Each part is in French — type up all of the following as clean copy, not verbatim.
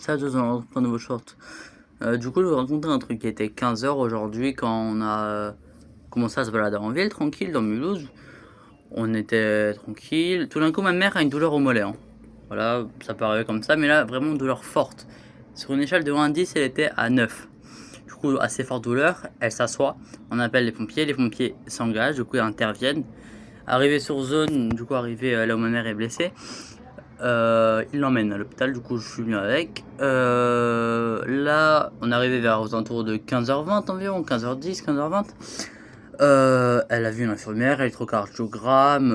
Ça, je dans un nouveau short. Du coup, je vais raconter un truc qui était 15 h aujourd'hui quand on a commencé à se balader en ville, tranquille, dans Mulhouse. On était tranquille. Tout d'un coup, ma mère a une douleur au mollet, hein. Voilà, ça peut arriver comme ça, mais là, vraiment une douleur forte. Sur une échelle de 1 à 10, elle était à 9. Du coup, assez forte douleur, elle s'assoit. On appelle les pompiers s'engagent, du coup, ils interviennent. Arrivé sur zone, du coup, arrivé là où ma mère est blessée. Il l'emmène à l'hôpital, du coup je suis venu avec. Là, on est arrivé vers aux alentours de 15h20 environ, 15h10, 15h20. Elle a vu une infirmière, électrocardiogramme,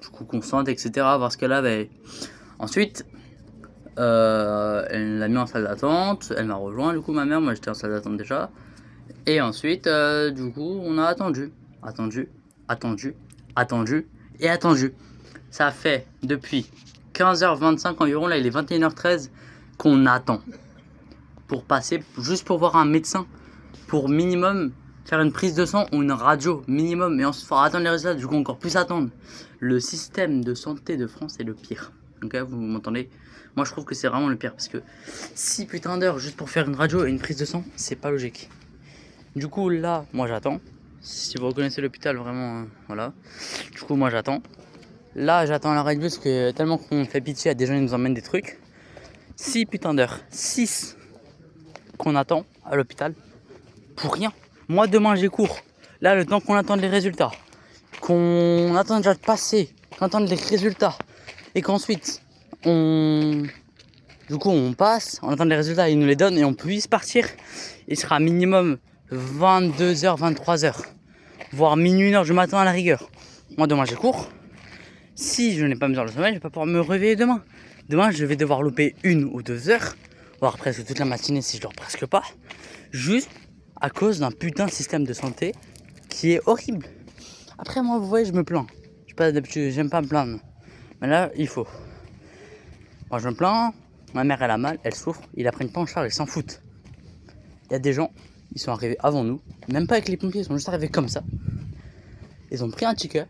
du coup constante, etc. Voir ce qu'elle avait. Ensuite, elle l'a mis en salle d'attente, elle m'a rejoint, du coup ma mère, moi j'étais en salle d'attente déjà. Et ensuite, du coup, on a attendu, attendu, attendu, attendu et attendu. Ça fait depuis 15h25 environ, là il est 21h13 qu'on attend pour passer, juste pour voir un médecin, pour minimum faire une prise de sang ou une radio minimum, et ensuite faut attendre les résultats, du coup encore plus attendre. Le système de santé de France est le pire. Ok, vous m'entendez? Moi je trouve que c'est vraiment le pire parce que 6 putains d'heures juste pour faire une radio et une prise de sang, c'est pas logique. Du coup là, moi j'attends. Si vous reconnaissez l'hôpital, vraiment, voilà. Du coup moi j'attends. Là, j'attends l'arrêt de bus parce que tellement qu'on fait pitié à des gens qui nous emmènent des trucs. 6 putains d'heures. 6 qu'on attend à l'hôpital pour rien. Moi, demain, j'ai cours. Là, le temps qu'on attende les résultats, qu'on attend déjà de passer, qu'on attende les résultats et qu'ensuite, du coup, on passe, on attend les résultats, ils nous les donnent et on puisse partir. Il sera minimum 22h, 23h, voire minuit, 1h du matin à la rigueur. Moi, demain, j'ai cours. Si je n'ai pas mes heures de sommeil, je vais pas pouvoir me réveiller demain. Demain, je vais devoir louper 1 ou 2 heures, voire presque toute la matinée si je dors presque pas, juste à cause d'un putain de système de santé qui est horrible. Après, moi, vous voyez, je me plains. D'habitude, j'aime pas me plaindre. Mais là, il faut. Moi, je me plains. Ma mère, elle a mal, elle souffre. Ils la prennent pas en charge, ils s'en foutent. Il y a des gens, ils sont arrivés avant nous, même pas avec les pompiers, ils sont juste arrivés comme ça. Ils ont pris un ticket.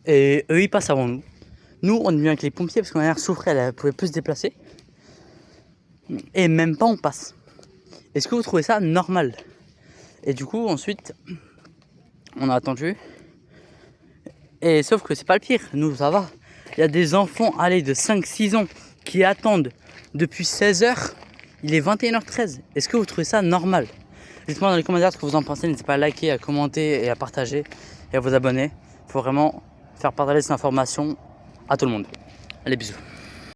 Et eux, ils passent avant nous. Nous, on est venu avec les pompiers parce que ma mère souffrait, elle pouvait plus se déplacer. Et même pas on passe. Est-ce que vous trouvez ça normal? Et du coup, ensuite, on a attendu. Et sauf que c'est pas le pire, nous, ça va. Il y a des enfants, allez, de 5-6 ans qui attendent depuis 16h. Il est 21h13. Est-ce que vous trouvez ça normal? Dites-moi dans les commentaires ce que vous en pensez. N'hésitez pas à liker, à commenter et à partager et à vous abonner. Il faut vraiment faire partager cette information à tout le monde. Allez, bisous.